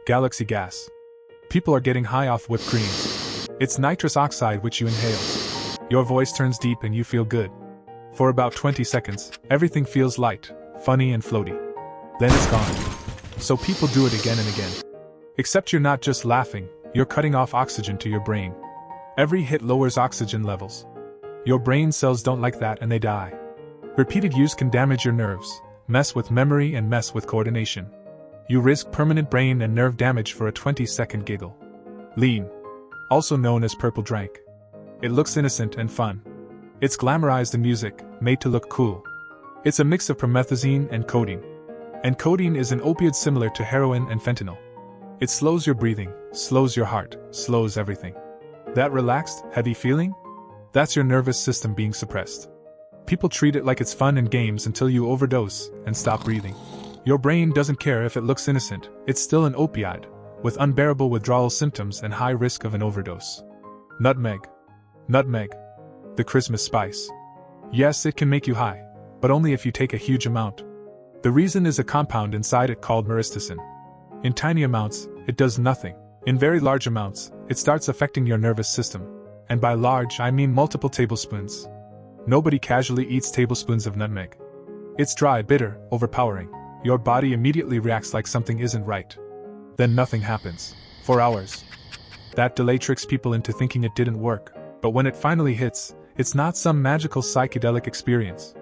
Galaxy gas. People are getting high off whipped cream. It's nitrous oxide which you inhale. Your voice turns deep and you feel good. For about 20 seconds, everything feels light, funny and floaty. Then it's gone. So people do it again and again. Except you're not just laughing, you're cutting off oxygen to your brain. Every hit lowers oxygen levels. Your brain cells don't like that and they die. Repeated use can damage your nerves, mess with memory and mess with coordination. You risk permanent brain and nerve damage for a 20-second giggle. Lean. Also known as purple drank. It looks innocent and fun. It's glamorized in music, made to look cool. It's a mix of promethazine and codeine. And codeine is an opioid similar to heroin and fentanyl. It slows your breathing, slows your heart, slows everything. That relaxed, heavy feeling? That's your nervous system being suppressed. People treat it like it's fun and games until you overdose and stop breathing. Your brain doesn't care if it looks innocent, it's still an opioid, with unbearable withdrawal symptoms and high risk of an overdose. Nutmeg. Nutmeg. The Christmas spice. Yes, it can make you high, but only if you take a huge amount. The reason is a compound inside it called myristicin. In tiny amounts, it does nothing. In very large amounts, it starts affecting your nervous system. And by large, I mean multiple tablespoons. Nobody casually eats tablespoons of nutmeg. It's dry, bitter, overpowering. Your body immediately reacts like something isn't right. Then nothing happens. For hours. That delay tricks people into thinking it didn't work, but when it finally hits, it's not some magical psychedelic experience.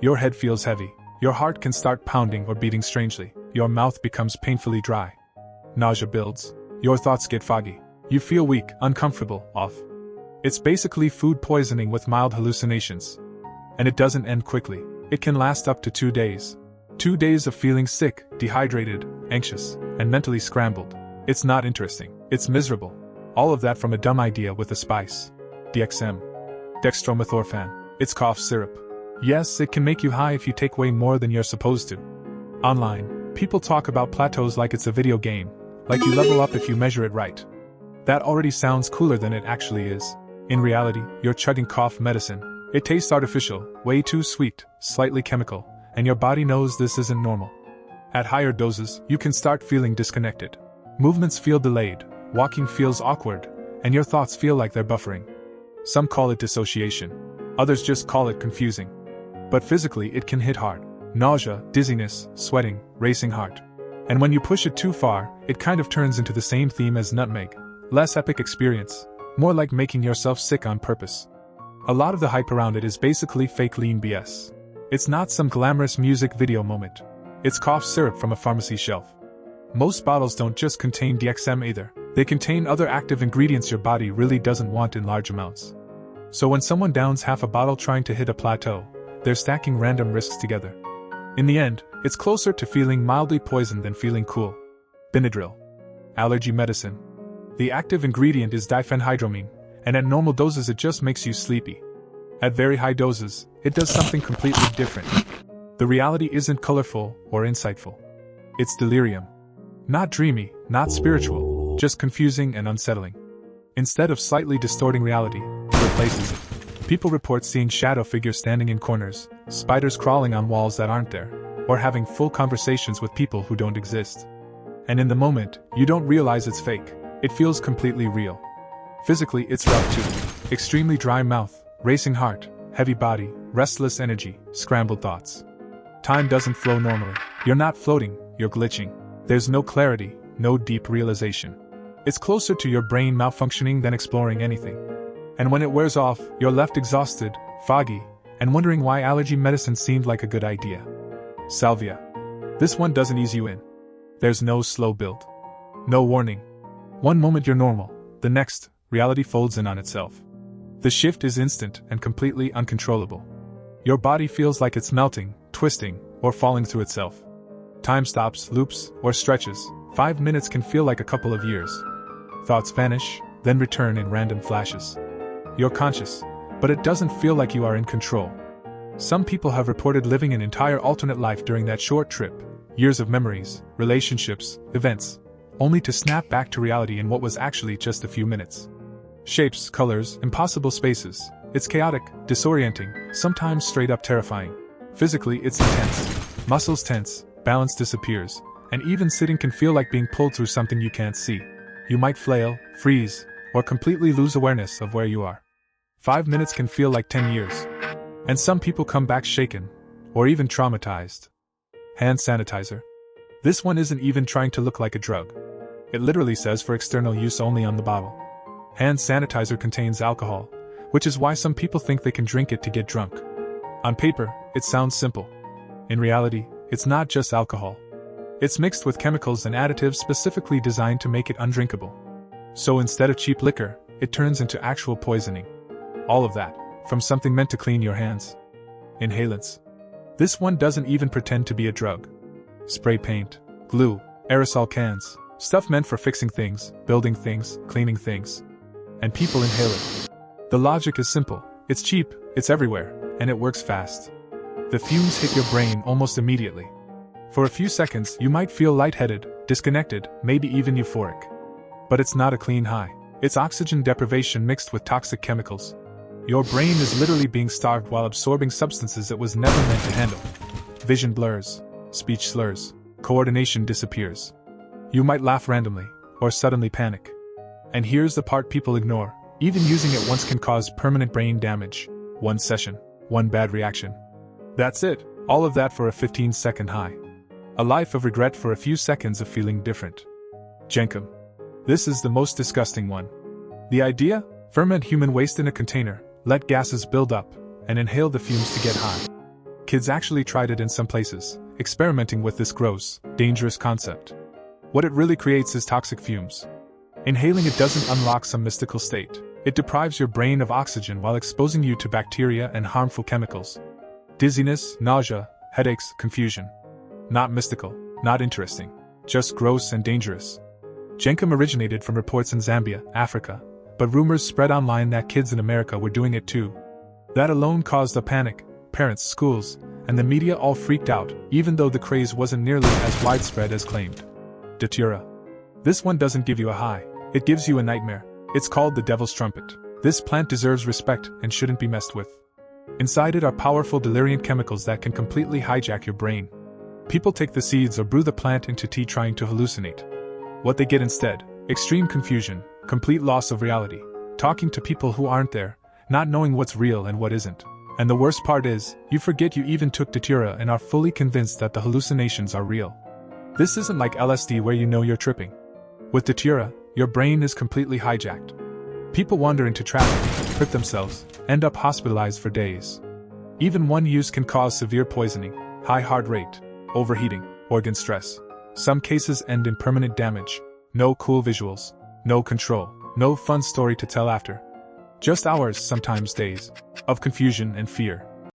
Your head feels heavy, your heart can start pounding or beating strangely, your mouth becomes painfully dry. Nausea builds, your thoughts get foggy, you feel weak, uncomfortable, off. It's basically food poisoning with mild hallucinations. And it doesn't end quickly, it can last up to 2 days. 2 days of feeling sick, dehydrated, anxious, and mentally scrambled. It's not interesting, it's miserable. All of that from a dumb idea with a spice. DXM. Dextromethorphan. It's cough syrup. Yes, it can make you high if you take way more than you're supposed to. Online, people talk about plateaus like it's a video game, like you level up if you measure it right. That already sounds cooler than it actually is. In reality, you're chugging cough medicine. It tastes artificial, way too sweet, slightly chemical, and your body knows this isn't normal. At higher doses, you can start feeling disconnected. Movements feel delayed, walking feels awkward, and your thoughts feel like they're buffering. Some call it dissociation. Others just call it confusing. But physically it can hit hard. Nausea, dizziness, sweating, racing heart. And when you push it too far, it kind of turns into the same theme as nutmeg. Less epic experience, more like making yourself sick on purpose. A lot of the hype around it is basically fake lean BS. It's not some glamorous music video moment. It's cough syrup from a pharmacy shelf. Most bottles don't just contain DXM either. They contain other active ingredients your body really doesn't want in large amounts. So when someone downs half a bottle trying to hit a plateau, they're stacking random risks together. In the end, it's closer to feeling mildly poisoned than feeling cool. Benadryl. Allergy medicine. The active ingredient is diphenhydramine, and at normal doses it just makes you sleepy. At very high doses, it does something completely different. The reality isn't colorful or insightful. It's delirium. Not dreamy, not spiritual, just confusing and unsettling. Instead of slightly distorting reality, it replaces it. People report seeing shadow figures standing in corners, spiders crawling on walls that aren't there, or having full conversations with people who don't exist. And in the moment, you don't realize it's fake. It feels completely real. Physically, it's rough too. Extremely dry mouth, racing heart, heavy body, restless energy, scrambled thoughts. Time doesn't flow normally. You're not floating, you're glitching. There's no clarity, no deep realization. It's closer to your brain malfunctioning than exploring anything. And when it wears off, you're left exhausted, foggy, and wondering why allergy medicine seemed like a good idea. Salvia. This one doesn't ease you in. There's no slow build. No warning. One moment you're normal, the next, reality folds in on itself. The shift is instant and completely uncontrollable. Your body feels like it's melting, twisting, or falling through itself. Time stops, loops, or stretches. 5 minutes can feel like a couple of years. Thoughts vanish, then return in random flashes. You're conscious, but it doesn't feel like you are in control. Some people have reported living an entire alternate life during that short trip. Years of memories, relationships, events, only to snap back to reality in what was actually just a few minutes. Shapes, colors, impossible spaces. It's chaotic, disorienting, sometimes straight up terrifying. Physically, it's intense. Muscles tense, balance disappears, And even sitting can feel like being pulled through something you can't see. You might flail, freeze, or completely lose awareness of where you are. 5 minutes can feel like 10 years. And some people come back shaken, or even traumatized. Hand sanitizer. This one isn't even trying to look like a drug. It literally says for external use only on the bottle. Hand sanitizer contains alcohol, which is why some people think they can drink it to get drunk. On paper, it sounds simple. In reality, it's not just alcohol. It's mixed with chemicals and additives specifically designed to make it undrinkable. So instead of cheap liquor, it turns into actual poisoning. All of that, from something meant to clean your hands. Inhalants. This one doesn't even pretend to be a drug. Spray paint, glue, aerosol cans, stuff meant for fixing things, building things, cleaning things. And people inhale it. The logic is simple. It's cheap, it's everywhere, and it works fast. The fumes hit your brain almost immediately. For a few seconds, you might feel lightheaded, disconnected, maybe even euphoric. But it's not a clean high. It's oxygen deprivation mixed with toxic chemicals. Your brain is literally being starved while absorbing substances it was never meant to handle. Vision blurs, speech slurs, coordination disappears. You might laugh randomly, or suddenly panic. And here's the part people ignore. Even using it once can cause permanent brain damage. One session, one bad reaction. That's it, all of that for a 15-second high. A life of regret for a few seconds of feeling different. Jenkem. This is the most disgusting one. The idea? Ferment human waste in a container, let gases build up, and inhale the fumes to get high. Kids actually tried it in some places, experimenting with this gross, dangerous concept. What it really creates is toxic fumes. Inhaling it doesn't unlock some mystical state. It deprives your brain of oxygen while exposing you to bacteria and harmful chemicals. Dizziness, nausea, headaches, confusion. Not mystical, not interesting, just gross and dangerous. Jenkem originated from reports in Zambia, Africa, but rumors spread online that kids in America were doing it too. That alone caused a panic. Parents, schools, and the media all freaked out, even though the craze wasn't nearly as widespread as claimed. Datura. This one doesn't give you a high, it gives you a nightmare. It's called the devil's trumpet. This plant deserves respect and shouldn't be messed with. Inside it are powerful deliriant chemicals that can completely hijack your brain. People take the seeds or brew the plant into tea trying to hallucinate. What they get instead? Extreme confusion, complete loss of reality, talking to people who aren't there, not knowing what's real and what isn't. And the worst part is, you forget you even took datura and are fully convinced that the hallucinations are real. This isn't like LSD where you know you're tripping. With datura, your brain is completely hijacked. People wander into traffic, hurt themselves, end up hospitalized for days. Even one use can cause severe poisoning, high heart rate, overheating, organ stress. Some cases end in permanent damage. No cool visuals, no control, no fun story to tell after. Just hours, sometimes days, of confusion and fear.